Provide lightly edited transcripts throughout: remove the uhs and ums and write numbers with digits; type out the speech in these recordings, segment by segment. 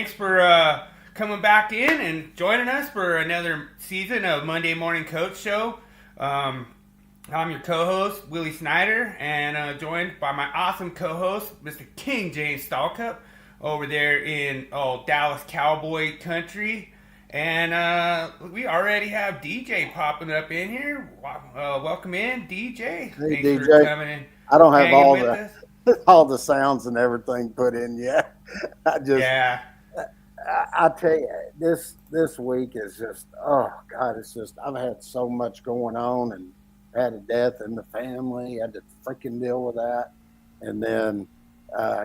thanks for coming back in and joining us for another season of Monday Morning Coach Show. I'm your co-host, Willie Snyder, and joined by my awesome co-host, Mr. King James Stallcup, over there in Dallas Cowboy country. And we already have DJ popping up in here. Welcome in, DJ. Hey Thanks for DJ, coming and I don't have hanging all with us. the all the sounds and everything put in yet. I just Yeah. I tell you, this week is just, oh God, it's just, I've had so much going on and had a death in the family, had to freaking deal with that, and then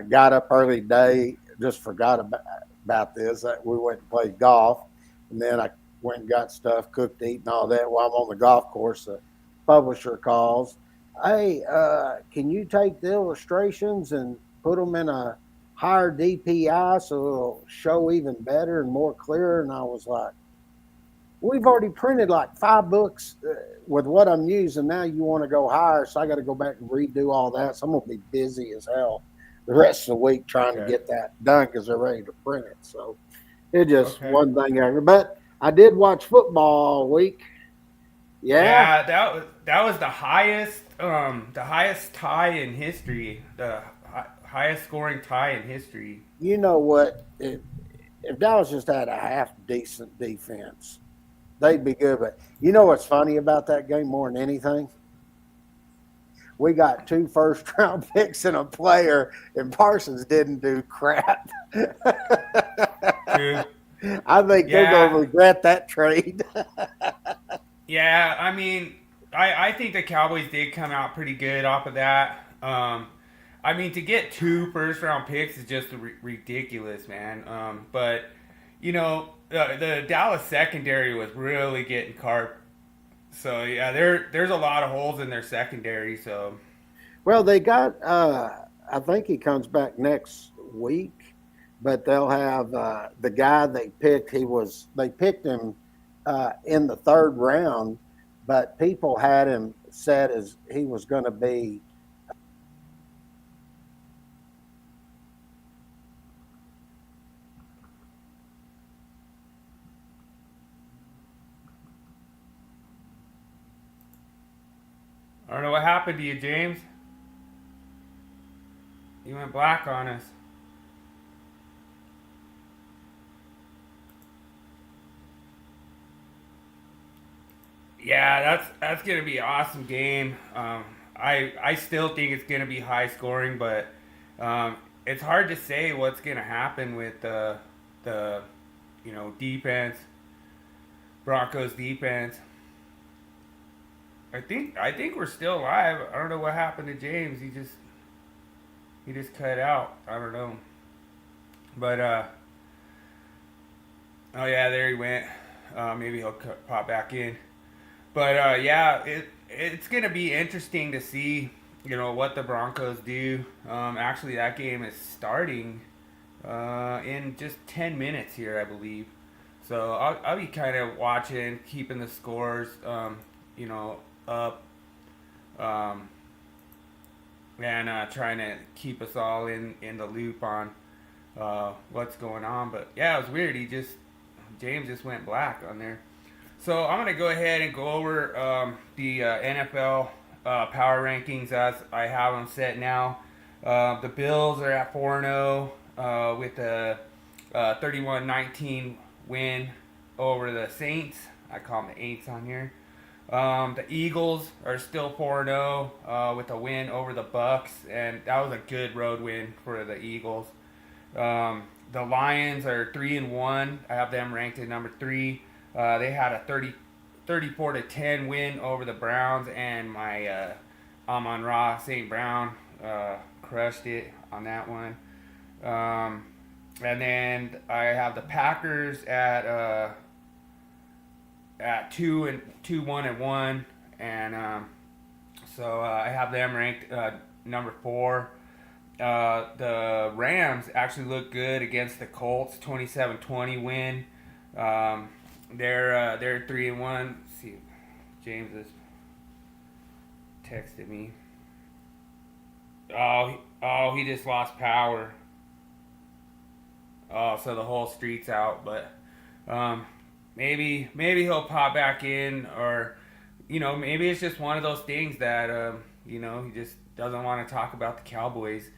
got up early today, just forgot about this. We went and played golf, and then I went and got stuff cooked, eat, and all that. While I'm on the golf course, the publisher calls. Hey, can you take the illustrations and put them in a higher DPI so it'll show even better and more clear? And I was like, we've already printed like 5 books with what I'm using. Now you want to go higher, so I got to go back and redo all that. So I'm gonna be busy as hell the rest of the week trying to Okay. get that done because they're ready to print it. So it just Okay. one thing after. But I did watch football all week. Yeah, Yeah, that was the highest tie in history, the highest scoring tie in history. you know what? If Dallas just had a half decent defense, they'd be good. But you know what's funny about that game more than anything? We got 2 first-round picks and a player, and Parsons didn't do crap. True. I think they're going Yeah, to regret that trade. yeah. I mean, I think the Cowboys did come out pretty good off of that. I mean, to get 2 first round picks is just ridiculous, man. But the Dallas secondary was really getting carved. So yeah, there's a lot of holes in their secondary. So Well, they got, I think he comes back next week, but they'll have the guy they picked. They picked him in the 3rd round, but people had him set as he was going to be. I don't know what happened to you, James. You went black on us. Yeah, that's gonna be an awesome game. I still think it's gonna be high scoring, but it's hard to say what's gonna happen with the defense, Broncos defense. I think we're still alive. I don't know what happened to James. He just cut out. I don't know, but oh yeah, there he went. Maybe he'll pop back in. But yeah, it's gonna be interesting to see, what the Broncos do. Actually, that game is starting in just 10 minutes here, I believe. So I'll be kind of watching, keeping the scores, up, um, and trying to keep us all in the loop on what's going on. But yeah, it was weird. James just went black on there. So I'm gonna go ahead and go over the NFL power rankings as I have them set now. The Bills are at 4-0 with a 31-19 win over the Saints. I call them the Aints on here. The Eagles are still 4-0 with a win over the Bucks, and that was a good road win for the Eagles. The Lions are 3-1. I have them ranked at number 3. They had a 34-10 win over the Browns, and my Amon-Ra St. Brown crushed it on that one. And then I have the Packers at 2-1-1, and so I have them ranked number 4. The Rams actually look good against the Colts, 27-20 win. They're 3-1. Let's see, James has texted me. Oh, he just lost power. Oh, so the whole street's out, but um, maybe he'll pop back in, or maybe it's just one of those things that he just doesn't want to talk about the Cowboys.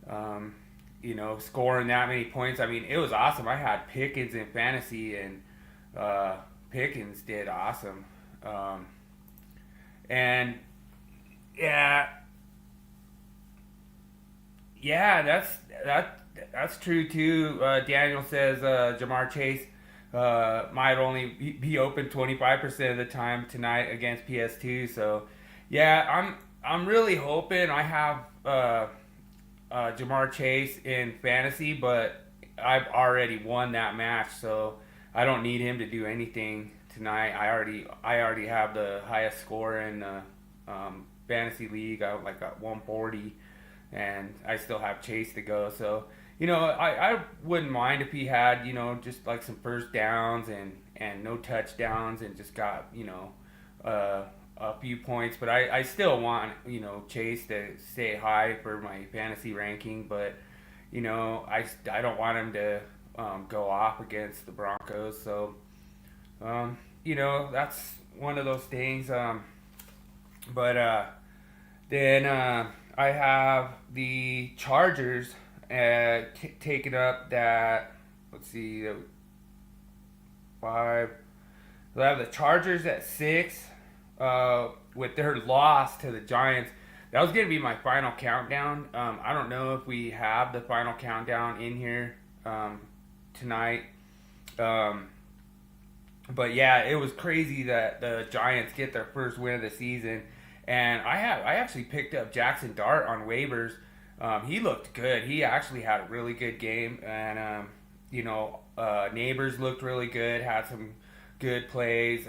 Um, scoring that many points. I mean, it was awesome. I had Pickens in fantasy, and uh, Pickens did awesome. Um, and yeah, yeah, that's true too. Daniel says Jamar Chase might only be open 25% of the time tonight against PS2. So yeah, I'm really hoping I have Jamar Chase in fantasy, but I've already won that match, so I don't need him to do anything tonight. I already have the highest score in the fantasy league. I like got 140, and I still have Chase to go. So I wouldn't mind if he had just like some first downs and no touchdowns and just got uh, a few points, but I still want Chase to stay high for my fantasy ranking, but I don't want him to go off against the Broncos. So that's one of those things. But then I have the Chargers taking up that. Let's see, five. So I have the Chargers at 6 with their loss to the Giants. That was going to be my final countdown. I don't know if we have the final countdown in here tonight. Um, but yeah, it was crazy that the Giants get their first win of the season. And I actually picked up Jackson Dart on waivers. He looked good. He actually had a really good game, and Neighbors looked really good. Had some good plays.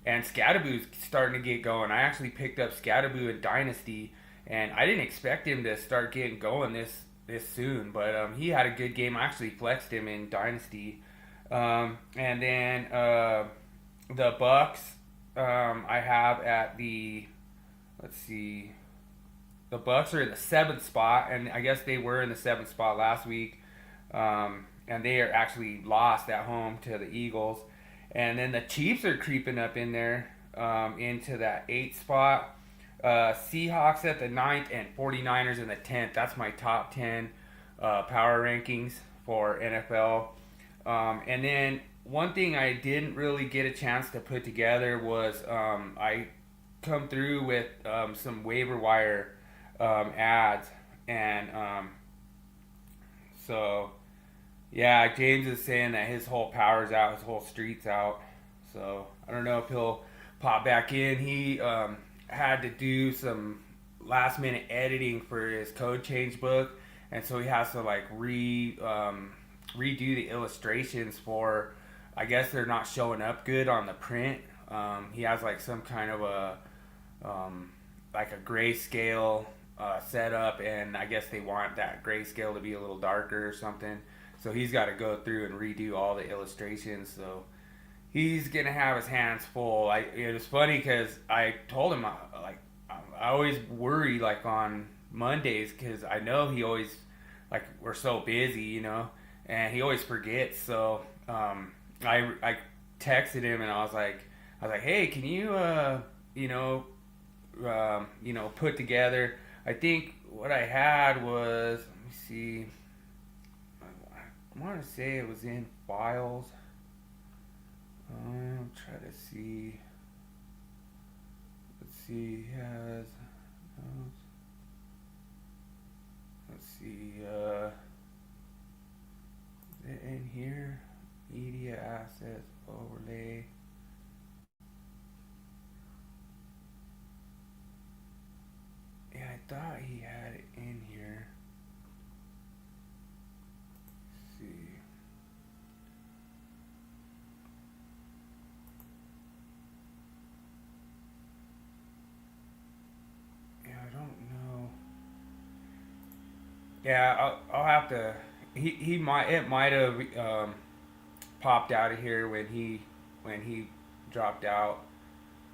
And Scadaboo's starting to get going. I actually picked up Scadaboo in Dynasty, and I didn't expect him to start getting going this soon. But he had a good game. I actually flexed him in Dynasty. And then the Bucks, I have at the, let's see, the Bucks are in the 7th spot, and I guess they were in the 7th spot last week. And they are actually lost at home to the Eagles. And then the Chiefs are creeping up in there into that 8th spot. Seahawks at the 9th and 49ers in the 10th. That's my top 10 power rankings for NFL. And then one thing I didn't really get a chance to put together was I come through with some waiver wire ads. And so yeah, James is saying that his whole power's out, his whole street's out. So I don't know if he'll pop back in. He had to do some last minute editing for his code change book, and so he has to like redo the illustrations for. I guess they're not showing up good on the print. He has like some kind of a like a grayscale setup, and I guess they want that grayscale to be a little darker or something. So he's got to go through and redo all the illustrations. So he's gonna have his hands full. It was funny because I told him I always worry like on Mondays because I know he always like we're so busy, and he always forgets. So I texted him and I was like, hey, can you put together? I think what I had was, let me see. I want to say it was in files. Try to see. Let's see. He has notes. Let's see. Is it in here? Media assets overlay. Yeah, I thought he had it in here. Let's see. Yeah, I don't know. Yeah, I'll have to. He might it might have popped out of here when he dropped out.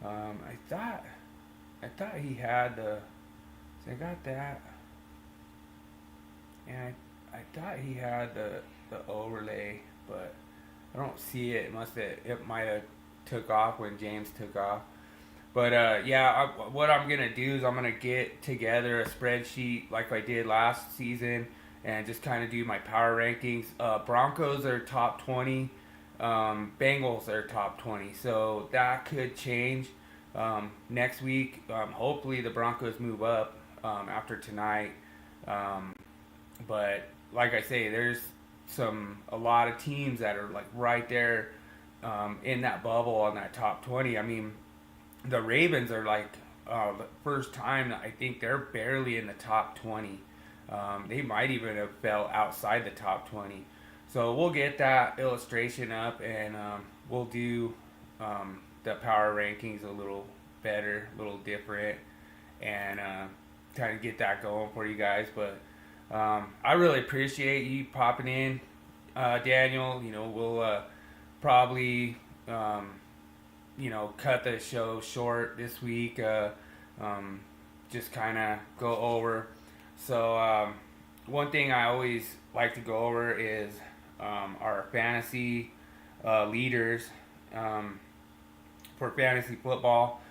I thought he had the. So I got that, and I thought he had the the overlay, but I don't see it. It might have took off when James took off. But yeah, what I'm gonna do is I'm gonna get together a spreadsheet like I did last season, and just kind of do my power rankings. Broncos are top 20, Bengals are top 20, so that could change next week. Hopefully the Broncos move up after tonight. Um, but like I say, there's a lot of teams that are like right there in that bubble on that top 20. I mean, the Ravens are like the first time I think they're barely in the top 20. They might even have fell outside the top 20. So we'll get that illustration up, and we'll do the power rankings a little better, a little different, and kind of get that going for you guys. But I really appreciate you popping in, Daniel. We'll probably cut the show short this week. Just kind of go over. So one thing I always like to go over is our fantasy leaders for fantasy football.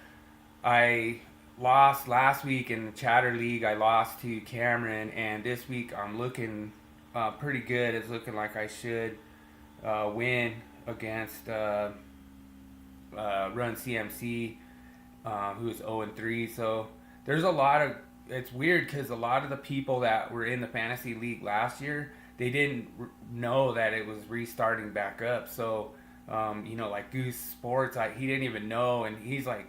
I lost last week in the Chatter League. I lost to Cameron, and this week I'm looking pretty good. It's looking like I should win against Run CMC, who's 0-3. So there's a lot of, it's weird because a lot of the people that were in the fantasy league last year, they didn't know that it was restarting back up. So like Goose Sports, he didn't even know, and he's like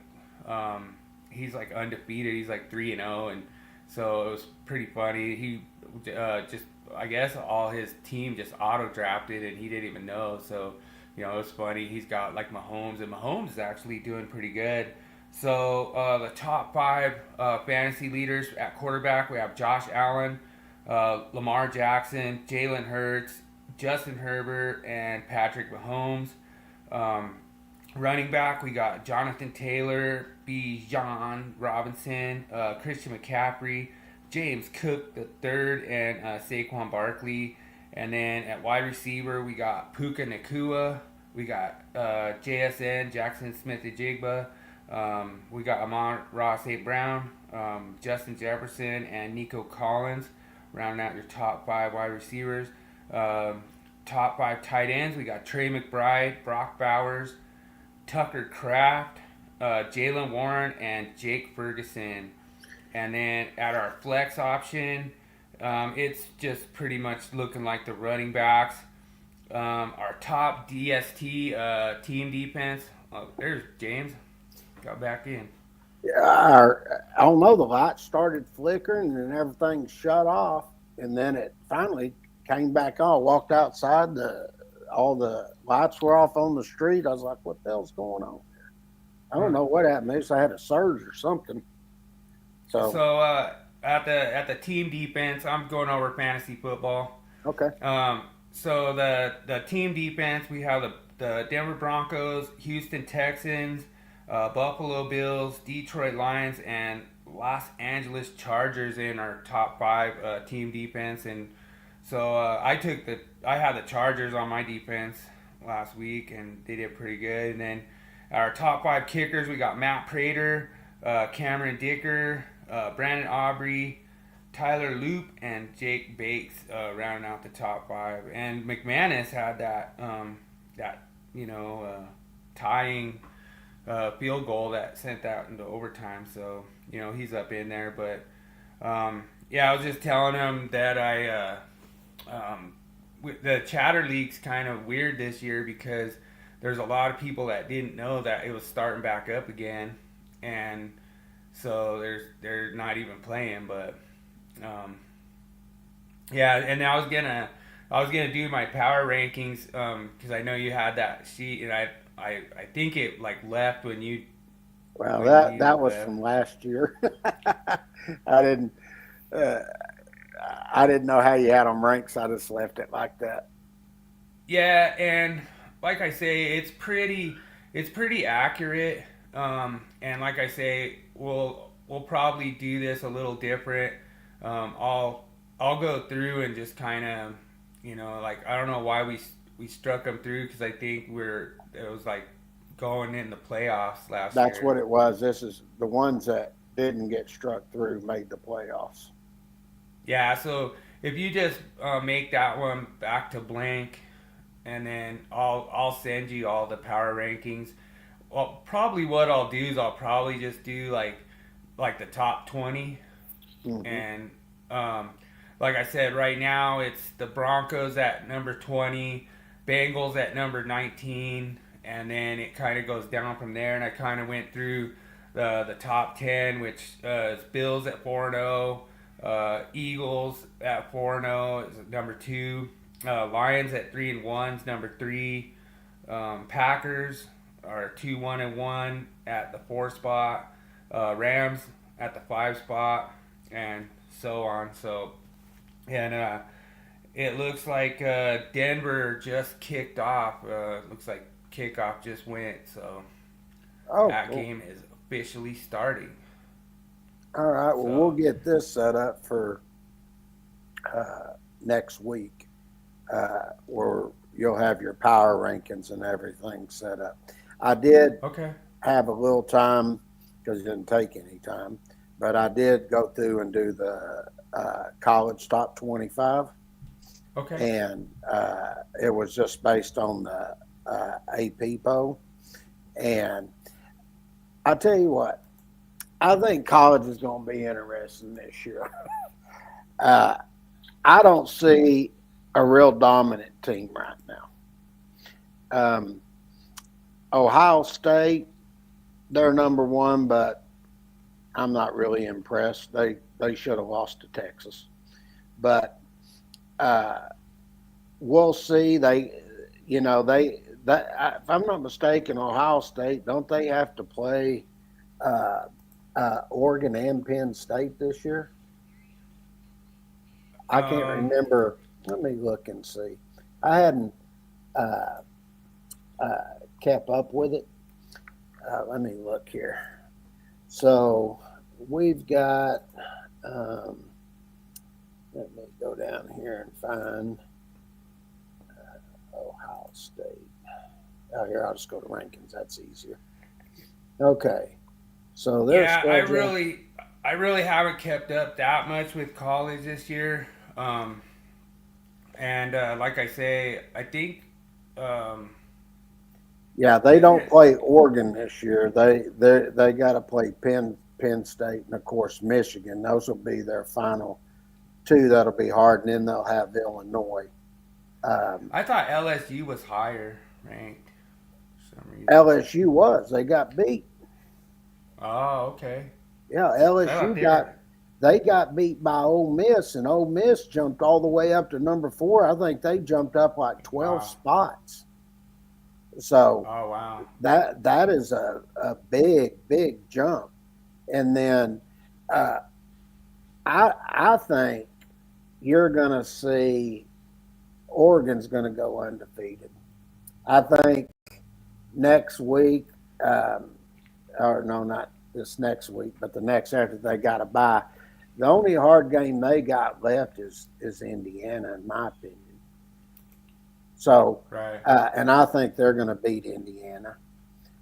undefeated. He's like 3-0, and so it was pretty funny. He just, I guess, all his team just auto drafted, and he didn't even know. So it was funny. He's got like Mahomes, and Mahomes is actually doing pretty good. So the top 5 fantasy leaders at quarterback, we have Josh Allen, Lamar Jackson, Jalen Hurts, Justin Herbert, and Patrick Mahomes. Running back, we got Jonathan Taylor, Bijan Robinson, Christian McCaffrey, James Cook the third, and Saquon Barkley. And then at wide receiver, we got Puka Nakua, we got JSN, Jackson Smith-Njigba, we got Amon-Ra St. Brown, Justin Jefferson, and Nico Collins, rounding out your top 5 wide receivers. Top 5 tight ends, we got Trey McBride, Brock Bowers, Tucker Kraft, Jalen Warren, and Jake Ferguson. And then at our flex option, it's just pretty much looking like the running backs. Our top DST team defense. Oh, there's James. Got back in. Yeah, I don't know. The lights started flickering and everything shut off, and then it finally came back on. Walked outside. All the lights were off on the street. I was like, "What the hell's going on here?" I don't know what happened. Maybe I had a surge or something. So at the team defense, I'm going over fantasy football. Okay. So the team defense, we have the Denver Broncos, Houston Texans, Buffalo Bills, Detroit Lions, and Los Angeles Chargers in our top 5 team defense. And so I had the Chargers on my defense last week, and they did pretty good. And then our top 5 kickers, we got Matt Prater, Cameron Dicker, Brandon Aubrey, Tyler Loop, and Jake Bates rounding out the top 5. And McManus had that tying field goal that sent that into overtime. So he's up in there. But I was just telling him that the Chatter League's kind of weird this year because there's a lot of people that didn't know that it was starting back up again, and so they're not even playing. But and I was gonna do my power rankings because I know you had that sheet, and I think it like left when you. Well, that was from last year. I didn't know how you had them ranked, so I just left it like that. Yeah, and like I say, it's pretty accurate. And like I say, we'll probably do this a little different. I'll go through and just kind of like I don't know why we struck them through because I think it was like going in the playoffs last That's year. what it was. This is the ones that didn't get struck through made the playoffs. Yeah, so if you just make that one back to blank, and then I'll send you all the power rankings. Well, probably what I'll do is I'll probably just do like the top 20, Hmm. and um, like I said, right now it's the Broncos at number 20, Bengals at number 19, and then it kind of goes down from there. And I kind of went through the top 10, which is Bills at 4-0, Eagles at 4-0 is number 2, Lions at 3-1 is number 3, Packers are 2-1-1 at the 4 spot, Rams at the 5 spot, and so on. So, and it looks like Denver just kicked off. Looks like kickoff just went. So Oh, that cool. game is officially starting. All right. Well, we'll So get this set up for next week, where you'll have your power rankings and everything set up. I did okay, have a little time because it didn't take any time, but I did go through and do the college top 25, okay. and it was just based on the AP poll. And I tell you what, I think college is going to be interesting this year. uh, I don't see a real dominant team right now. Um, Ohio State, they're number one, but I'm not really impressed. They should have lost to Texas, but uh, we'll see. If I'm not mistaken, Ohio State, don't they have to play uh, Oregon and Penn State this year? I can't Um, remember. Let me look and see. I hadn't uh, uh, kept up with it. Let me look here. So we've got. Um, Let me go down here and find Ohio State. Oh, here, I'll just go to rankings. That's easier. Okay. So their yeah, schedule. I really haven't kept up that much with college this year. Um, and like I say, I think um, Yeah, they isn't don't it? play Oregon this year. They got to play Penn State and of course Michigan. Those will be their final two. That'll be hard, and then they'll have Illinois. Um, I thought LSU was higher ranked for some reason. LSU was they got beat. Oh, okay. Yeah, I thought LSU they were. got beat by Ole Miss, and Ole Miss jumped all the way up to number 4. I think they jumped up like 12 Wow. spots. So Oh, wow. that is a big jump. And then uh, I think you're going to see Oregon's going to go undefeated. I think next week, um, or no, not this next week, but the next after they got a bye. The only hard game they got left is Indiana, in my opinion. So, Right. and I think they're going to beat Indiana.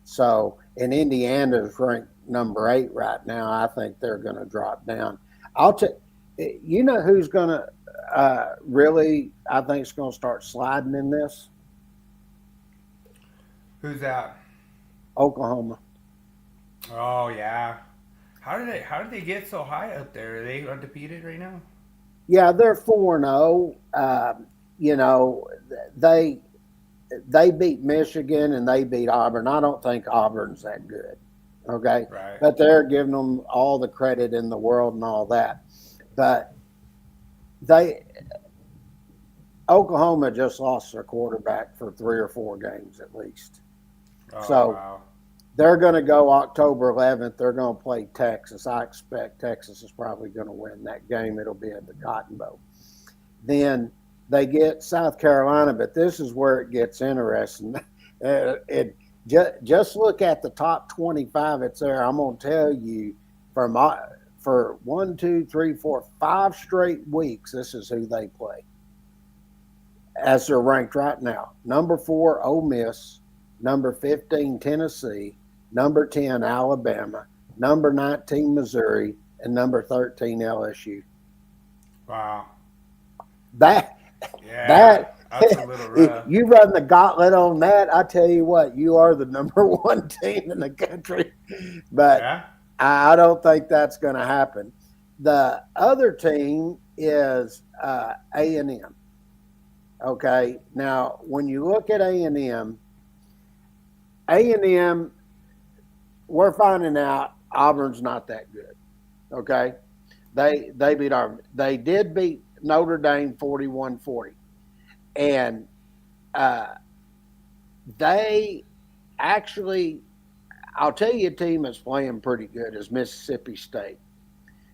So, and Indiana is ranked number 8 right now. I think they're going to drop down. I'll tell you know who's going to really. I think it's going to start sliding in this. Who's that? Oklahoma. Oh, yeah. How did they get so high up there? Are they undefeated right now? Yeah, they're 4-0. You know, they they beat Michigan and they beat Auburn. I don't think Auburn's that good. Okay. Right. But they're giving them all the credit in the world and all that. But they Oklahoma just lost their quarterback for 3 or 4 games at least. Oh, So wow. they're going to go October 11th. They're going to play Texas. I expect Texas is probably going to win that game. It'll be at the Cotton Bowl. Then they get South Carolina, but this is where it gets interesting. Just look at the top 25. It's there. I'm going to tell you for 1, 2, 3, 4, 5 straight weeks, this is who they play. as they're ranked right now. Number 4, Ole Miss. Number 15, Tennessee. Number 10, Alabama. Number 19, Missouri. And number 13, LSU. Wow. That Yeah. that That's a little rough. you run the gauntlet on that. I tell you what, you are the number 1 team in the country. But Yeah. I don't think that's going to happen. The other team is A&M. Okay, now when you look at A&M, we're finding out Auburn's not that good. Okay, they beat Auburn. They did beat Notre Dame 41-40, and they actually, I'll tell you, a team that's playing pretty good is Mississippi State.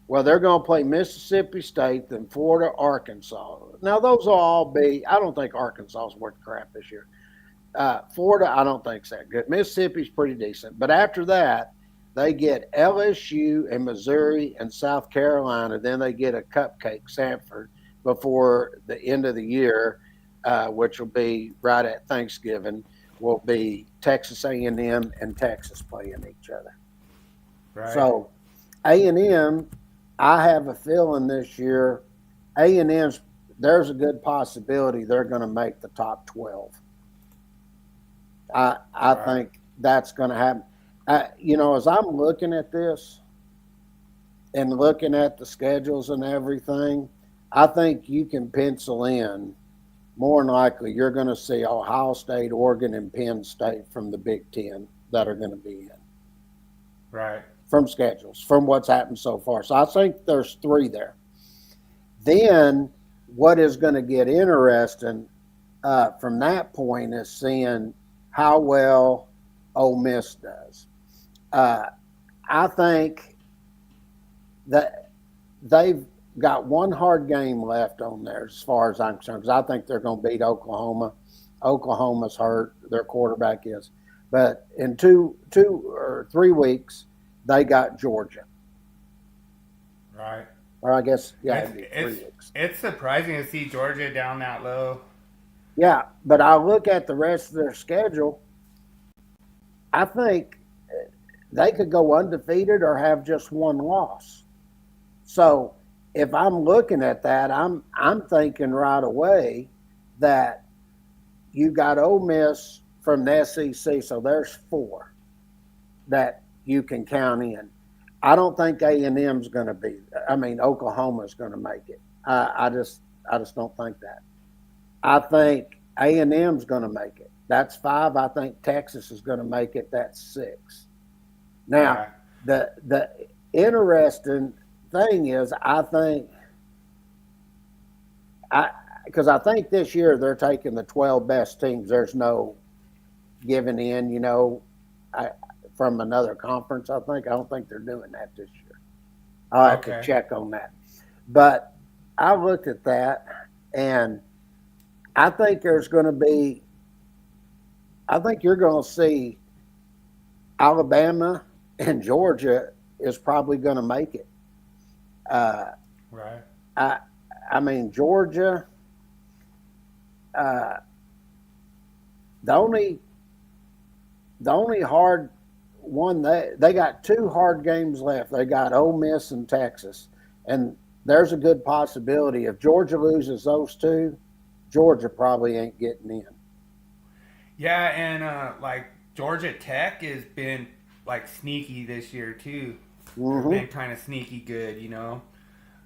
Well, they're going to play Mississippi State, then Florida, Arkansas. Now, those will all be, I don't think Arkansas is worth crap this year. Florida, I don't think is that good. Mississippi's pretty decent. But after that, they get LSU and Missouri and South Carolina. Then they get a cupcake, Samford, before the end of the year, which will be right at Thanksgiving, will be Texas A&M and Texas playing each other. Right. So A&M, I have a feeling this year, A&M's, there's a good possibility they're going to make the top 12. I Right. think that's going to happen. As I'm looking at this and looking at the schedules and everything, I think you can pencil in more than likely you're going to see Ohio State, Oregon, and Penn State from the Big Ten that are going to be in. Right. From schedules, from what's happened so far. So I think there's 3 there. Then what is going to get interesting from that point is seeing how well Ole Miss does. I think that they've got one hard game left on there as far as I'm concerned, because I think they're going to beat Oklahoma. Oklahoma's hurt, their quarterback is. But in 2 or 3 weeks, they got Georgia. Right. Or I guess, yeah, it'd be 3 weeks. It's surprising to see Georgia down that low. Yeah, but I look at the rest of their schedule, I think they could go undefeated or have just 1 loss. So if I'm looking at that, I'm thinking right away that you got Ole Miss from the SEC, so there's 4 that you can count in. I don't think A&M's going to be. I mean, Oklahoma's going to make it. I just don't think that. I think A&M's going to make it. That's 5. I think Texas is going to make it. That's 6. Now, the interesting thing is, because I think this year they're taking the 12 best teams. There's no giving in, from another conference. I don't think they're doing that this year. I'll have to check on that. But I looked at that, and I think there's going to be, I think you're going to see Alabama and Georgia is probably going to make it. Right. I mean, Georgia, the only hard one, they got 2 hard games left. They got Ole Miss and Texas, and there's a good possibility if Georgia loses those 2, Georgia probably ain't getting in. Yeah, and like Georgia Tech has been like sneaky this year too. Mm-hmm. Been kind of sneaky good, you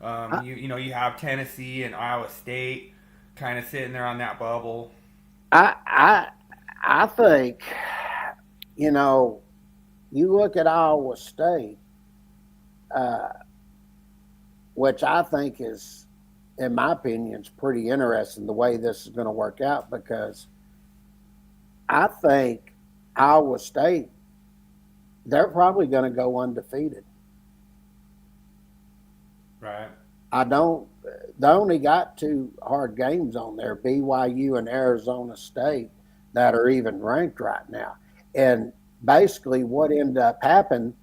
have Tennessee and Iowa State kind of sitting there on that bubble. I think, you look at Iowa State, which I think is, in my opinion, is pretty interesting the way this is going to work out, because I think Iowa State, they're probably going to go undefeated. Right. They only got 2 hard games on there, BYU and Arizona State, that are even ranked right now. And basically what ended up happening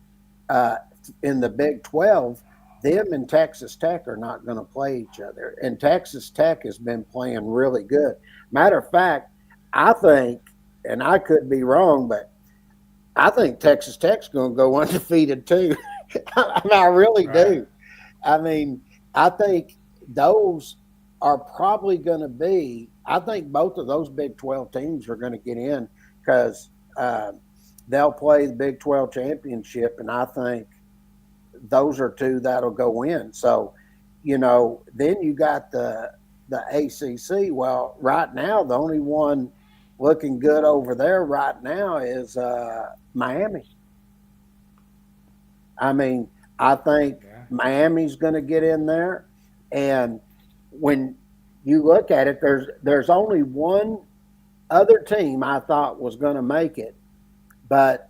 in the Big 12, them and Texas Tech are not going to play each other. And Texas Tech has been playing really good. Matter of fact, I think, and I could be wrong, but I think Texas Tech's going to go undefeated too. I really Right. do. I mean, I think those are probably going to be. I think both of those Big 12 teams are going to get in because they'll play the Big 12 championship, and I think those are two that'll go in. So, then you got the ACC. Well, right now the only one looking good over there right now is Miami. I mean, I think Yeah. Miami's going to get in there, and when you look at it, there's only one other team I thought was going to make it, but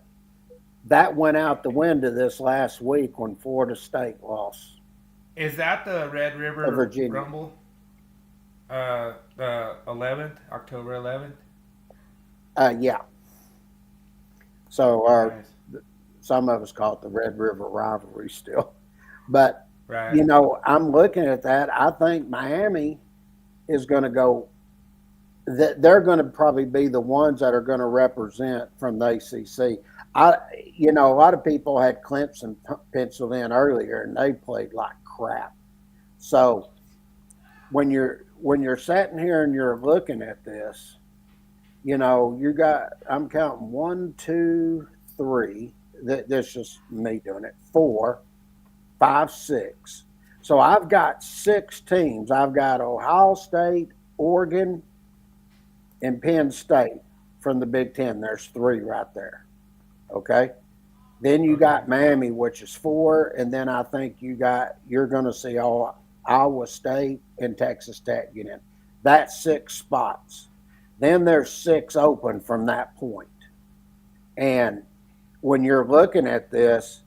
that went out the window this last week when Florida State lost Is that the Red to River Virginia. Rumble? The 11th, October 11th. Yeah. So, Nice. some of us call it the Red River rivalry still, but Right. I'm looking at that. I think Miami is going to go. They're going to probably be the ones that are going to represent from the ACC. I, a lot of people had Clemson penciled in earlier, and they played like crap. So when you're sitting here and you're looking at this, you got I'm counting one, two, three. That's just me doing it. Four, five, six. So I've got six teams. I've got Ohio State, Oregon, and Penn State from the Big Ten. There's three right there. Okay. Then you Okay. got Miami, which is four, and then I think you're going to see all Iowa State and Texas Tech get in. That's six spots. Then there's six open from that point. And when you're looking at this,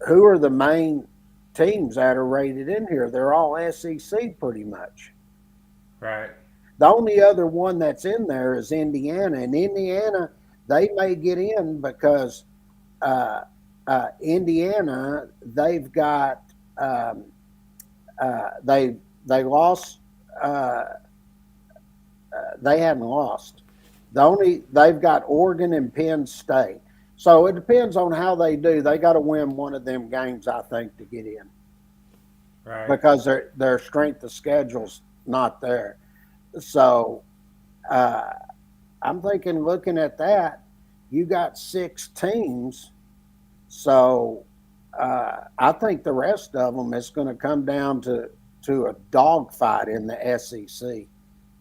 who are the main teams that are rated in here? They're all SEC pretty much. Right. The only other one that's in there is Indiana, and Indiana they may get in because uh, Indiana they've got they lost they hadn't lost. They've got Oregon and Penn State. So it depends on how they do. They got to win one of them games, I think, to get in Right. because their strength of schedule's not there. So uh, I'm thinking, looking at that, you got six teams. So I think the rest of them is going to come down to a dogfight in the SEC.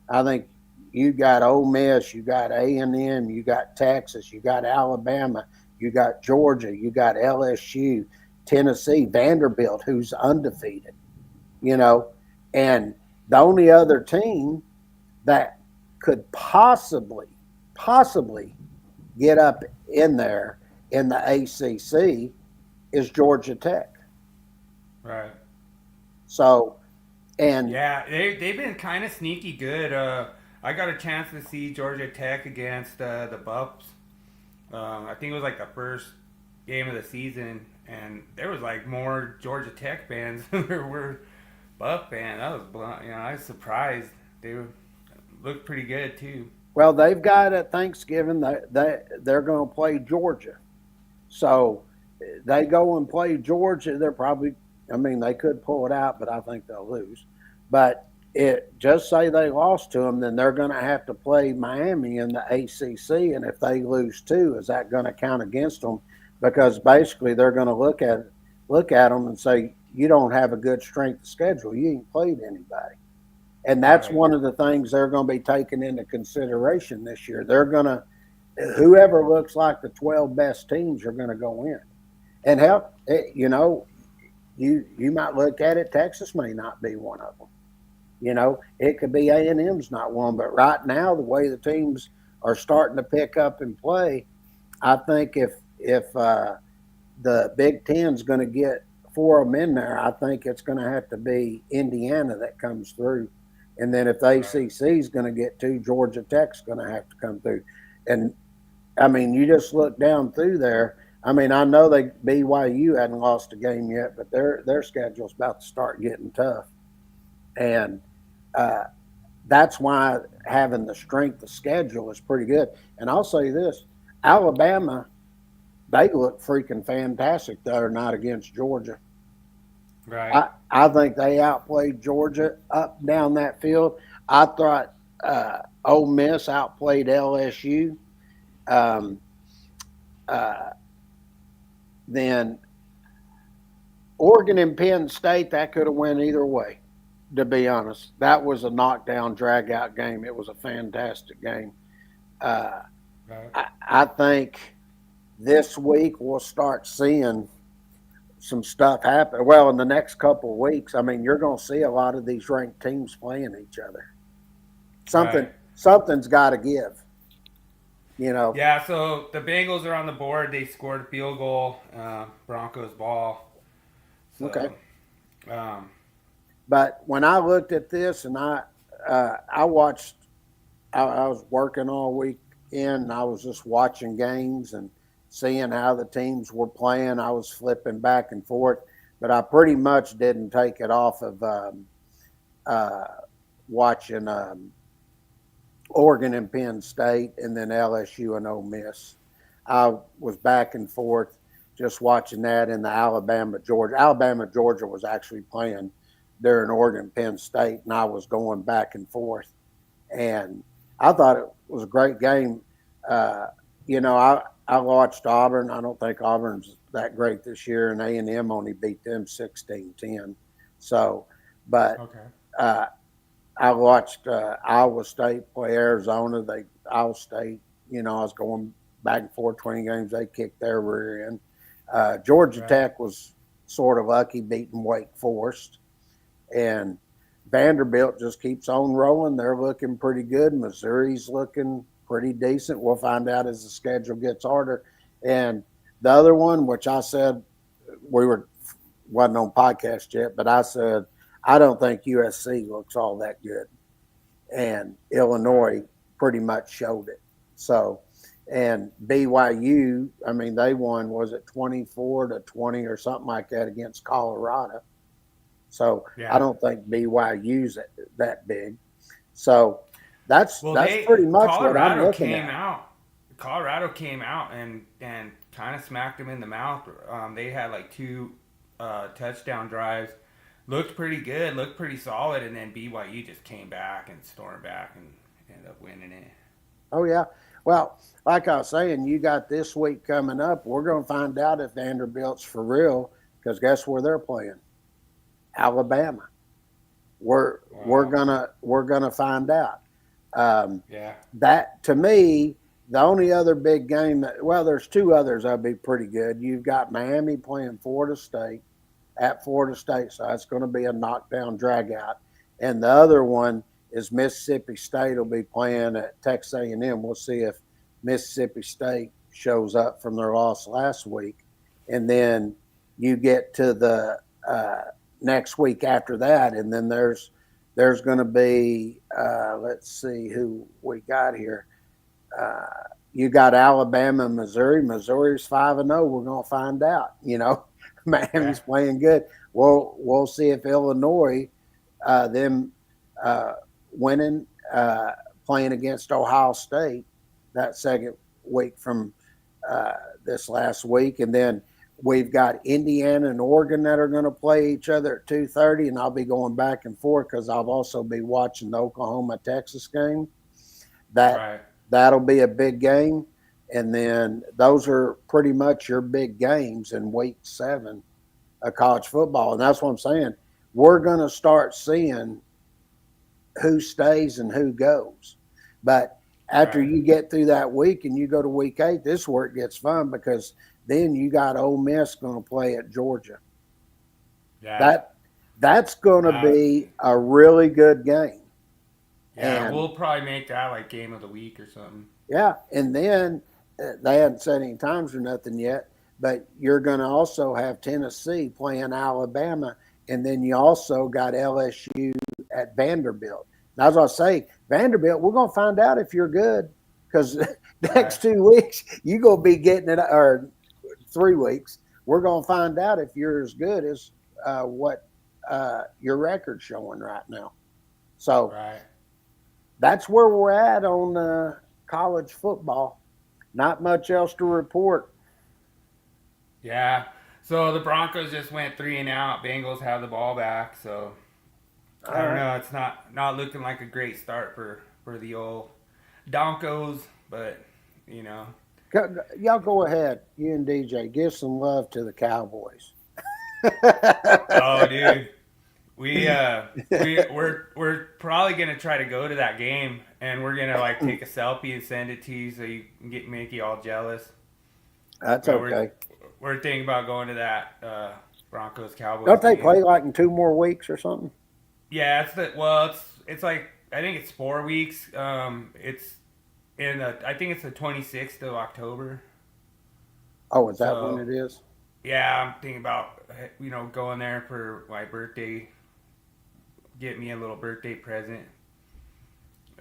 I think you got Ole Miss, you got A&M, you got Texas, you got Alabama, you got Georgia, you got LSU, Tennessee, Vanderbilt, who's undefeated. You know, and the only other team that could possibly get up in there in the ACC is Georgia Tech. Right. So, and Yeah, they've been kind of sneaky good. I got a chance to see Georgia Tech against the Buffs. I think it was like the first game of the season, and there was like more Georgia Tech fans than there were Buff fans. That was blunt. I was surprised. Looked pretty good too. well, they've got at Thanksgiving they're going to play Georgia. So they go and play Georgia. They're probably, I mean, they could pull it out, but I think they'll lose. But it just say they lost to them, then they're going to have to play Miami in the ACC. And if they lose two, is that going to count against them? Because basically they're going to look at them and say, you don't have a good strength of schedule. You ain't played anybody. And that's Right. one of the things they're going to be taking into consideration this year. They're going to, whoever looks like the 12 best teams are going to go in. And hell, you might look at it. Texas may not be one of them. It could be A&M's not one. But right now, the way the teams are starting to pick up and play, I think if the Big Ten's going to get four of them in there, I think it's going to have to be Indiana that comes through. And then if the Right. ACC is going to get two, Georgia Tech's going to have to come through. And I mean, you just look down through there. I mean, I know BYU hadn't lost a game yet, but their schedule's about to start getting tough, and uh, that's why having the strength of schedule is pretty good. And I'll say this: Alabama, they look freaking fantastic the other night against Georgia. Right. I think they outplayed Georgia up and down that field. I thought Ole Miss outplayed LSU. Um, then Oregon and Penn State, that could have went either way, to be honest. That was a knockdown, drag-out game. It was a fantastic game. Right. I think this week we'll start seeing some stuff happen. Well, in the next couple of weeks, I mean, you're going to see a lot of these ranked teams playing each other. Something's got to give. You know. Yeah, so the Bengals are on the board. They scored a field goal. Broncos ball. So, Okay. Um, But when I looked at this and I watched, I was working all weekend and I was just watching games and seeing how the teams were playing. I was flipping back and forth, but I pretty much didn't take it off of watching Oregon and Penn State and then LSU and Ole Miss. I was back and forth just watching that in the Alabama-Georgia. Alabama-Georgia was actually playing during Oregon Penn State, and I was going back and forth. And I thought it was a great game. I watched Auburn. I don't think Auburn's that great this year, and A&M only beat them 16-10. So, but okay. I watched Iowa State play Arizona. Iowa State, I was going back and forth 20 games. They kicked their rear end. Georgia Tech was sort of lucky beating Wake Forest. And Vanderbilt just keeps on rolling. They're looking pretty good. Missouri's looking pretty decent. We'll find out as the schedule gets harder. And the other one, which I said wasn't on podcast yet, but I said I don't think USC looks all that good. And Illinois pretty much showed it. So, and BYU, I mean, they won, was it 24-20 or something like that against Colorado. So I don't think BYU's that big. So that's pretty much what I'm looking at. Colorado came out and kind of smacked them in the mouth. They had like 2 touchdown drives. Looked pretty good, looked pretty solid, and then BYU just came back and stormed back and ended up winning it. Oh, yeah. Well, like I was saying, you got this week coming up. We're going to find out if Vanderbilt's for real, because guess where they're playing? Alabama. We're gonna find out. That, to me, the only other big game there's 2 others that'll be pretty good. You've got Miami playing Florida State at Florida State, so that's going to be a knockdown drag out. And the other one is Mississippi State will be playing at Texas A&M. We'll see if Mississippi State shows up from their loss last week. And then you get to the next week after that, and then there's going to be let's see who we got here. You got Alabama and Missouri. Missouri's 5-0. We're going to find out. Miami's playing good. We'll see if Illinois them winning playing against Ohio State that second week from this last week, and then we've got Indiana and Oregon that are going to play each other at 2:30, and I'll be going back and forth because I'll also be watching the Oklahoma-Texas game. That'll be a big game, and then those are pretty much your big games in week 7 of college football, and that's what I'm saying. We're going to start seeing who stays and who goes, but after you get through that week and you go to week 8, this is where it gets fun because then you got Ole Miss going to play at Georgia. Yeah. That's going to be a really good game. Yeah, we'll probably make that like game of the week or something. Yeah, and then they haven't said any times or nothing yet, but you're going to also have Tennessee playing Alabama, and then you also got LSU at Vanderbilt. Now, as I say, Vanderbilt, we're going to find out if you're good because next 2 weeks you're going to be getting it, or 3 weeks, we're going to find out if you're as good as what your record's showing right now. So Right. that's where we're at on college football. Not much else to report. Yeah. So the Broncos just went 3-and-out. Bengals have the ball back. So I All don't right. know. It's not looking like a great start for the old Donkos, but you know. Y'all go ahead, you and DJ. Give some love to the Cowboys. Oh, dude. We're probably gonna try to go to that game, and we're gonna like take a selfie and send it to you so you can make you all jealous. That's But we're okay. we're thinking about going to that Broncos Cowboys Don't they game. play like in 2 more weeks or something? Yeah, it's like I think it's 4 weeks. It's I think it's the 26th of October. Oh, is that when So it is? yeah, I'm thinking about going there for my birthday, get me a little birthday present,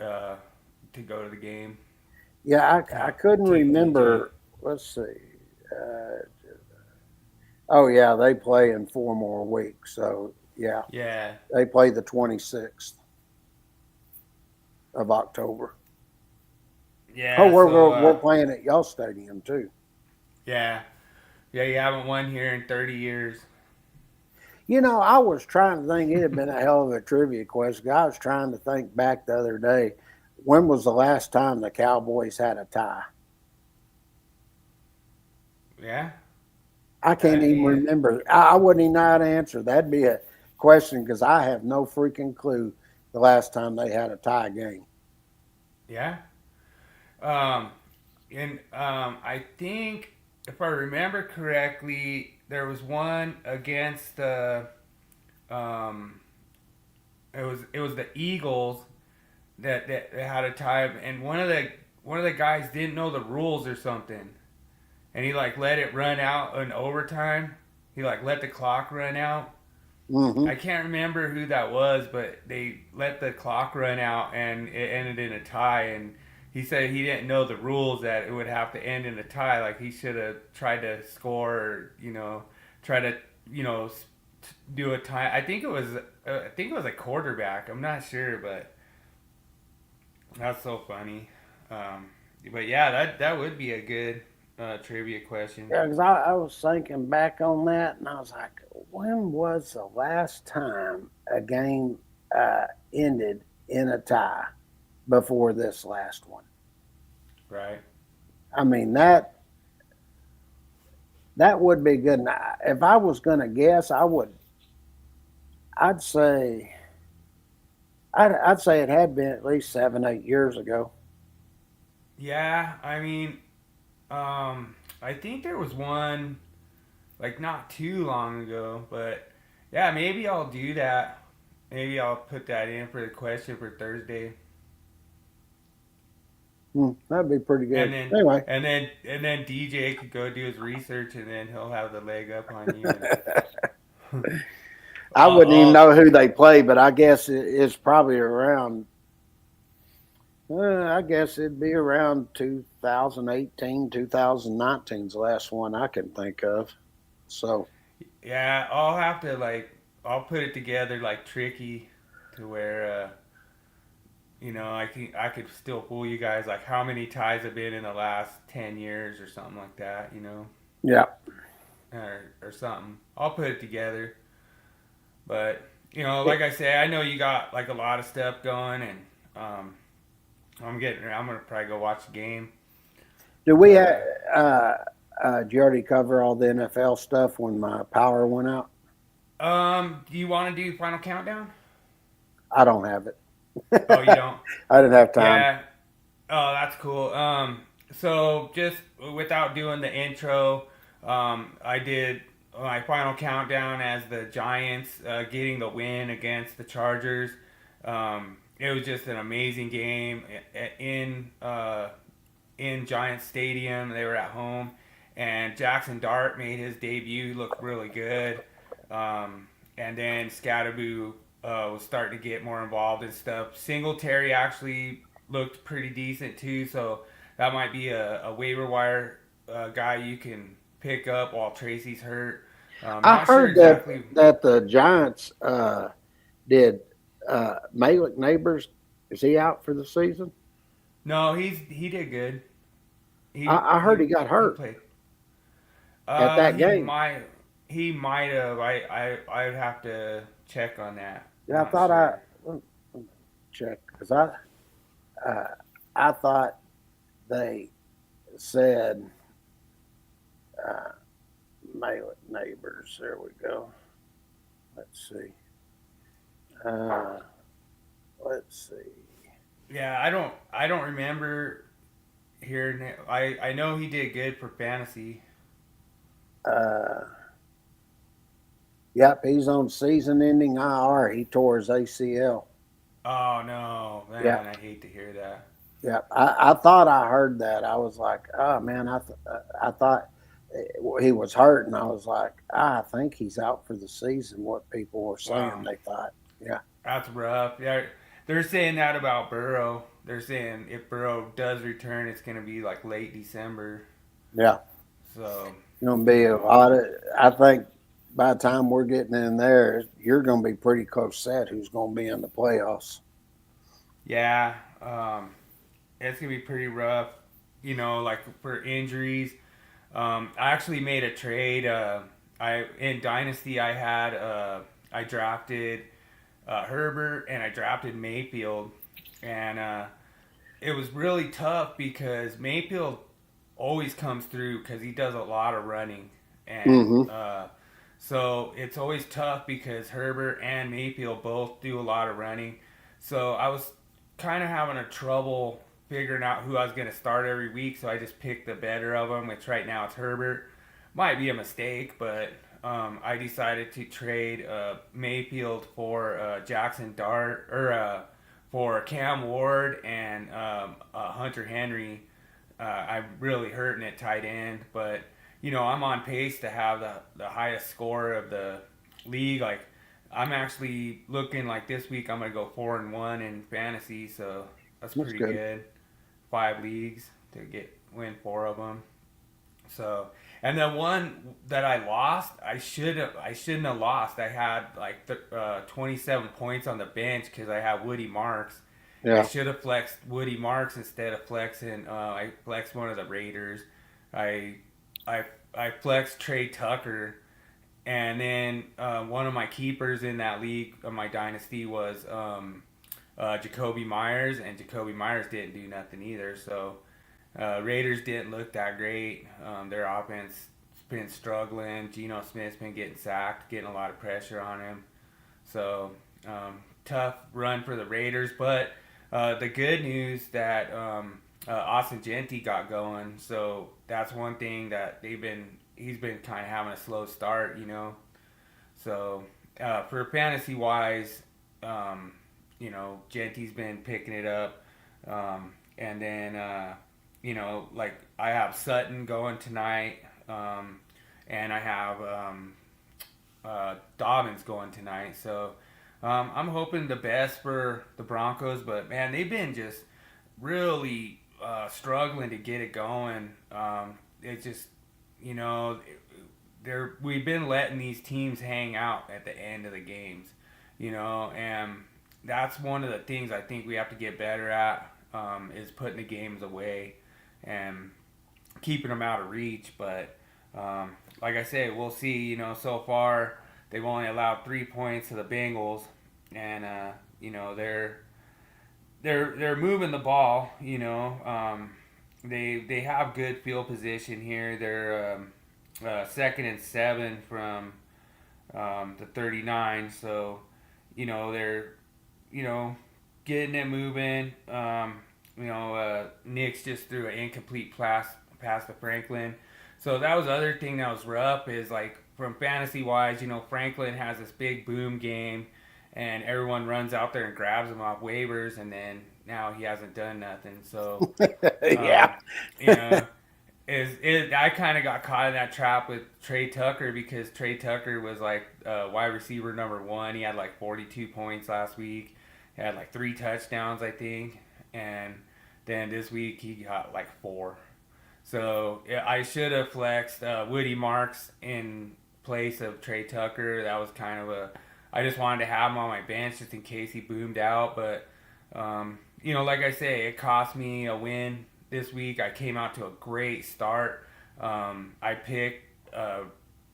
uh, to go to the game. Yeah, I couldn't Take DJ. remember. Let's see. Uh, oh, yeah, they play in 4 more weeks. So, yeah, Yeah, they play the 26th of October. Oh, yeah. we're playing at y'all stadium, too. Yeah, yeah. You haven't won here in 30 years. I was trying to think. It had been a hell of a trivia question. I was trying to think back the other day. When was the last time the Cowboys had a tie? Yeah, I can't that'd even be it. remember. I wouldn't even know how to answer. That'd be a question because I have no freaking clue the last time they had a tie game. Yeah. Um, and I think if I remember correctly, there was one against the um, it was the Eagles that had a tie, and one of the guys didn't know the rules or something, and he like let it run out in overtime. He like let the clock run out. Hmm. I can't remember who that was, but they let the clock run out and it ended in a tie. And he said he didn't know the rules that it would have to end in a tie. Like he should have tried to score, or, try to you know do a tie. I think it was a quarterback. I'm not sure, but that's so funny. Um, but yeah, that would be a good trivia question. Yeah, because I was thinking back on that, and I was like, when was the last time a game ended in a tie before this last one? Right. I mean that would be good. And if I was going to guess, I'd say I'd say it had been at least 7, 8 years ago. Yeah. I mean, I think there was one like not too long ago, but yeah, maybe I'll do that. Maybe I'll put that in for the question for Thursday, That'd be pretty and good. then Anyway, and then DJ could go do his research, and then he'll have the leg up on you. And I I'll, wouldn't even I'll know who they play, but I guess it's probably around. I guess it'd be around 2018, 2019's the last one I can think of. So, yeah, I'll have to I'll put it together like tricky to where I could still fool you guys, like how many ties have been in the last 10 years or something like that. yeah. Or something. I'll put it together. But like I say, I know you got like a lot of stuff going, and um, I'm gonna probably go watch the game. Do we But have, did you already cover all the NFL stuff when my power went out? do you want to do final countdown? I don't have it. Oh, you don't? I didn't have time. Yeah. Oh, that's cool. So just without doing the intro, I did my final countdown as the Giants getting the win against the Chargers. It was just an amazing game in Giants Stadium. They were at home, and Jackson Dart made his debut. Looked really good. And then Scatterboo was starting to get more involved and stuff. Singletary actually looked pretty decent too, so that might be a waiver wire guy you can pick up while Tracy's hurt. I Not sure heard that exactly. the Giants did Malik Neighbors. Is he out for the season? No, he did good. I heard he got He hurt played. at that He game. might have. I'd have to check on that. Yeah, I Not thought sure. let me check because uh, I thought they said uh, Malik Neighbors. There we go. Let's see. Uh, let's see. Yeah, I don't remember hearing it. I know he did good for fantasy. Uh, yep, he's on season-ending IR. He tore his ACL. Oh no, man, Yep, I hate to hear that. yep. I thought I heard that. I was like, oh man, I thought he was hurt, and I was like, I think he's out for the season. What people were saying, Wow, they thought, yeah, that's rough. Yeah, they're saying that about Burrow. They're saying if Burrow does return, it's gonna be like late December. yeah. So, It's gonna be you a know, lot of. I think by the time we're getting in there, you're gonna be pretty close set who's gonna be in the playoffs. yeah, it's gonna be pretty rough. Like for injuries. I actually made a trade. I in Dynasty, I drafted Herbert and I drafted Mayfield, and it was really tough because Mayfield always comes through because he does a lot of running, and Mm-hmm. so it's always tough because Herbert and Mayfield both do a lot of running. So I was kind of having a trouble figuring out who I was going to start every week. So I just picked the better of them, which right now it's Herbert. Might be a mistake, but I decided to trade Mayfield for Jackson Dart or for Cam Ward and Hunter Henry. I'm really hurting at tight end, but I'm on pace to have the highest score of the league. Like I'm actually looking like this week I'm gonna go 4-1 in fantasy, so that's That's pretty good. good. 5 leagues to win 4 of them. So, and the one that I lost, I shouldn't have lost. I had like 27 points on the bench because I have Woody Marks. I Yeah. should have flexed Woody Marks instead of flexing. I flexed one of the Raiders. I I I flexed Trey Tucker, and then one of my keepers in that league of my dynasty was Jacoby Myers, and Jacoby Myers didn't do nothing either. So Raiders didn't look that great. Their offense has been struggling. Geno Smith's been getting sacked, getting a lot of pressure on him. So tough run for the Raiders. But the good news that Austin Genty got going. So that's one thing that he's been kind of having a slow start. So for fantasy wise, um, Genty's been picking it up. And then like I have Sutton going tonight, and I have Dobbins going tonight. So I'm hoping the best for the Broncos, but man, they've been just really struggling to get it going. It just you know we've been letting these teams hang out at the end of the games, and that's one of the things I think we have to get better at, is putting the games away and keeping them out of reach. But like I said, we'll see. So far they've only allowed 3 points to the Bengals, and they're moving the ball. They have good field position here. They're 2nd and 7 from the 39. So they're you know getting it moving. Knicks just threw an incomplete pass to Franklin. So that was the other thing that was rough is like from fantasy wise, Franklin has this big boom game, and everyone runs out there and grabs him off waivers, and then now he hasn't done nothing. So, Yeah. um, you know, I kind of got caught in that trap with Trey Tucker because Trey Tucker was like wide receiver number one. He had like 42 points last week. He had like 3 touchdowns, I think, and then this week he got like 4. So yeah, I should have flexed Woody Marks in place of Trey Tucker. That was kind of a. I just wanted to have him on my bench just in case he boomed out. But like I say, it cost me a win this week. I came out to a great start. I picked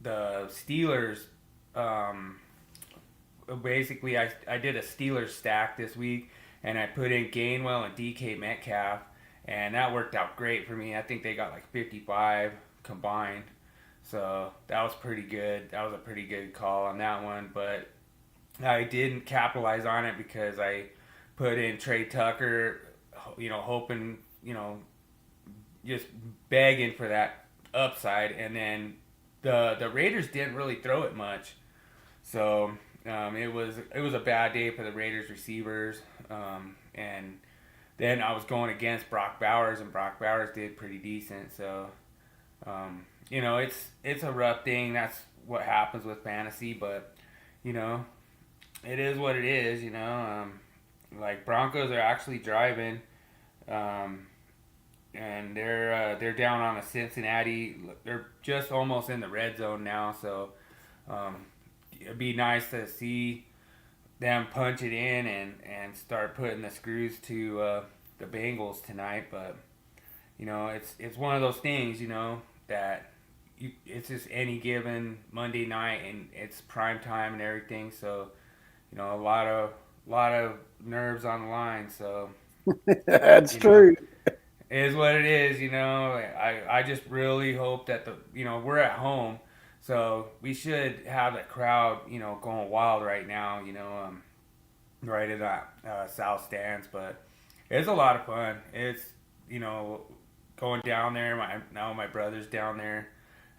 the Steelers. Um, Basically, I did a Steelers stack this week, and I put in Gainwell and DK Metcalf, and that worked out great for me. I think they got like 55 combined, so that was pretty good. That was a pretty good call on that one, but I didn't capitalize on it because I put in Trey Tucker, hoping, just begging for that upside, and then the Raiders didn't really throw it much, so it was a bad day for the Raiders receivers, and then I was going against Brock Bowers, and Brock Bowers did pretty decent. So it's a rough thing. That's what happens with fantasy, but you know it is what it is. Like Broncos are actually driving, um, and they're down on a Cincinnati. They're just almost in the red zone now, so um, it'd be nice to see them punch it in and start putting the screws to the Bengals tonight. But it's one of those things that it's just any given Monday night and it's prime time and everything. So a lot of nerves on the line. So That's you know true. it is what it is. I just really hope that we're at home. So we should have the crowd, going wild right now. Right in that south stands. But it's a lot of fun. It's you know going down there. My brother's down there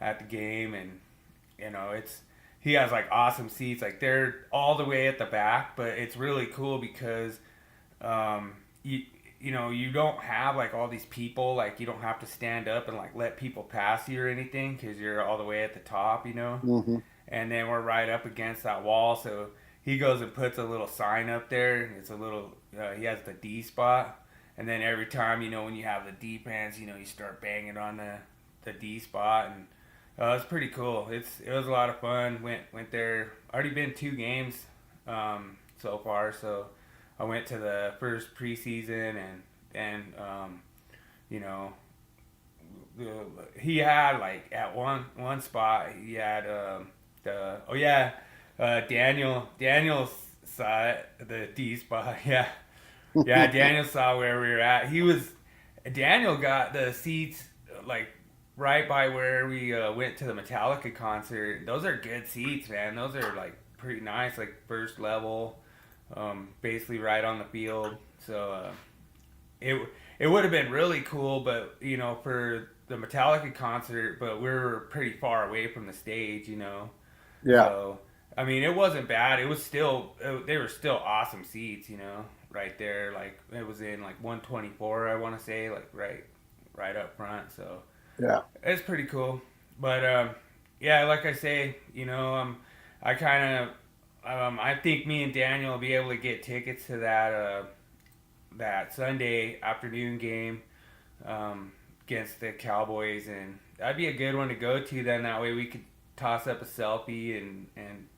at the game, and it's he has like awesome seats. Like they're all the way at the back, but it's really cool because um, you you don't have like all these people. Like you don't have to stand up and like let people pass you or anything because you're all the way at the top. Hmm. And then we're right up against that wall. So he goes and puts a little sign up there. It's a little. He has the D spot, and then every time when you have the D pants, you start banging on the D spot, and it's pretty cool. It was a lot of fun. Went there. Already been 2 games so far. So I went to the first preseason, and you know he had like at one spot he had the oh yeah Daniel saw it, the D spot. Yeah, Daniel saw where we were at. Daniel got the seats like right by where we went to the Metallica concert. Those are good seats, man. Those are like pretty nice, like first level, basically right on the field. So it it would have been really cool, but for the Metallica concert, but we were pretty far away from the stage. Yeah. So I mean, it wasn't bad. It was still they were still awesome seats, right there. Like it was in like 124, I want to say, like right up front. So Yeah. it's pretty cool. But yeah, like I say, I kind of I think me and Daniel will be able to get tickets to that Sunday afternoon game against the Cowboys, and that'd be a good one to go to. Then that way we could toss up a selfie and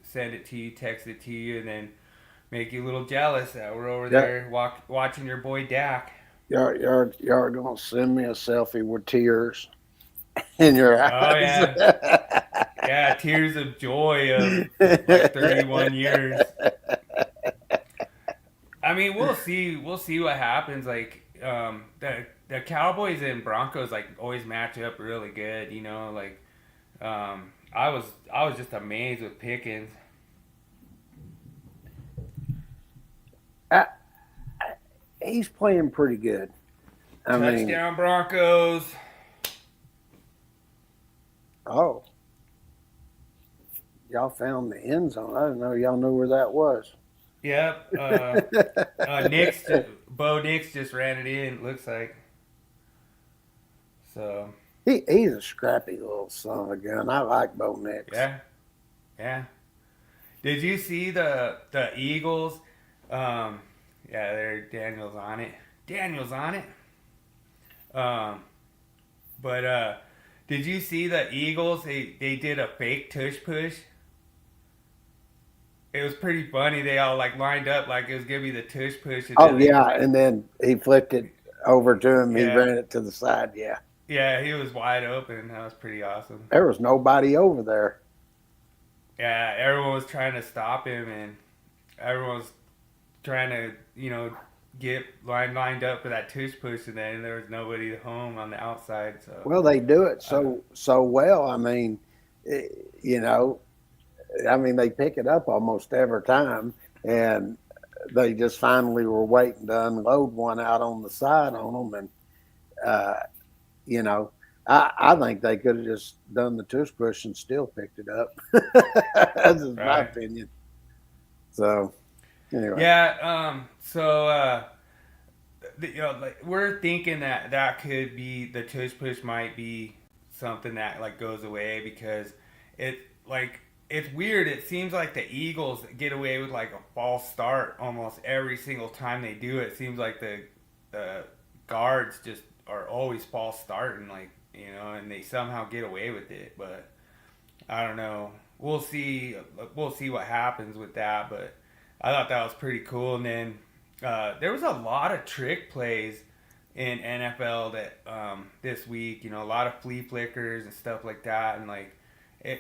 send it to you, text it to you, and then make you a little jealous that we're over Yeah. there watching your boy Dak. Y'all gonna send me a selfie with tears in your Oh eyes. yeah, yeah, tears of joy of like 31 years. I mean, we'll see. We'll see what happens. Like the Cowboys and Broncos like always match up really good. Like I was just amazed with Pickens. I, he's playing pretty good. I mean, Touchdown Broncos. oh, y'all found the end zone. I didn't know y'all knew where that was. Yep. Bo Nix just ran it in. Looks like so. He's a scrappy little son of a gun. I like Bo Nix. Yeah, yeah. Did you see the Eagles? Yeah, there. Daniel's on it. Daniel's on it. But did you see the Eagles? They did a fake tush push. It was pretty funny. They all like lined up like it was gonna be the tush push, and Oh then they yeah, and then he flicked it over to him. He yeah ran it to the side. Yeah, yeah he was wide open. That was pretty awesome. there was nobody over there. Yeah, everyone was trying to stop him, and everyone was trying to get lined up for that tush push, and then there was nobody home on the outside. So Well, they do it uh, so well. I mean, eh, you know, I mean they pick it up almost every time, and they just finally were waiting to unload one out on the side on them, and uh, you know, I think they could have just done the tush push and still picked it up. That's just my right. opinion. So anyway, Yeah. So like we're thinking that that could be the tush push might be something that like goes away because it like it's weird. It seems like the Eagles get away with like a false start almost every single time they do it. It seems like the guards just are always false starting, like and they somehow get away with it. But I don't know. We'll see. We'll see what happens with that. But I thought that was pretty cool. And then there was a lot of trick plays in NFL that this week. A lot of flea flickers and stuff like that. And like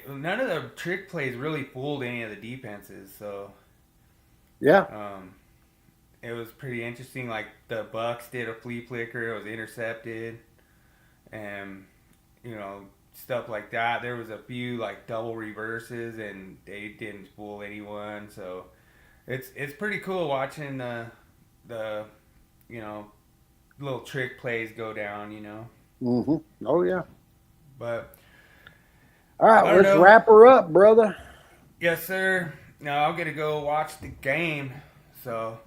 none of the trick plays really fooled any of the defenses. So yeah, um, it was pretty interesting. Like the Bucks did a flea flicker. It was intercepted. And stuff like that. There was a few like double reverses, and they didn't fool anyone. So it's pretty cool watching the you know little trick plays go down. oh yeah. But All right, I don't let's know. wrap her up, brother. Yes, sir. Now I'm gonna go watch the game. So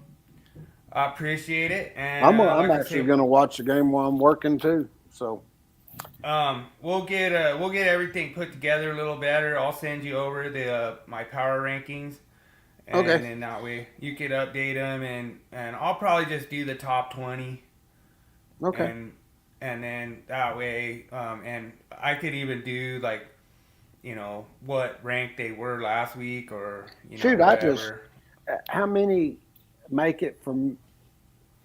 I appreciate it, and I'm like I actually said, going to watch the game while I'm working too. So we'll get everything put together a little better. I'll send you over the my power rankings, and okay, then that way you could update them, and I'll probably just do the top 20, okay. and then that way, and I could even do like what rank they were last week or Shoot, I just whatever. how many make it from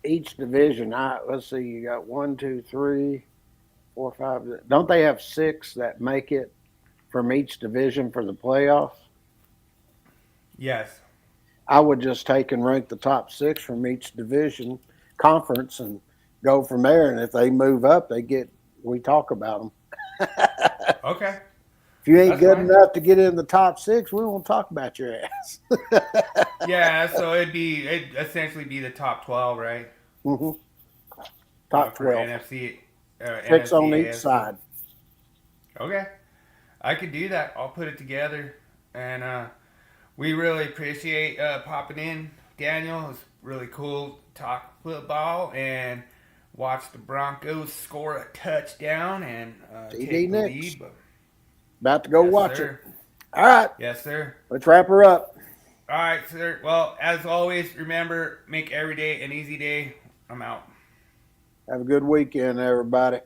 each division? Let's see. You got one, two, three, four, five. Don't they have six that make it from each division for the playoffs? Yes. I would just take and rank the top six from each division conference and go from there. And if they move up, we talk about them. Okay. If you ain't That's good fine. enough to get in the top six, we won't talk about your ass. Yeah. So it'd essentially be the top 12, right? hmm Top For 12. NFC, Six NFC, on each AFC. side. Okay. I could do that. I'll put it together, and we really appreciate popping in, Daniel. It was really cool to talk football and watch the Broncos score a touchdown and TD take the next. lead. But About to go yes, watch it. sir. All right. Yes, sir. Let's wrap her up. All right, sir. Well, as always, remember, make every day an easy day. I'm out. Have a good weekend, everybody.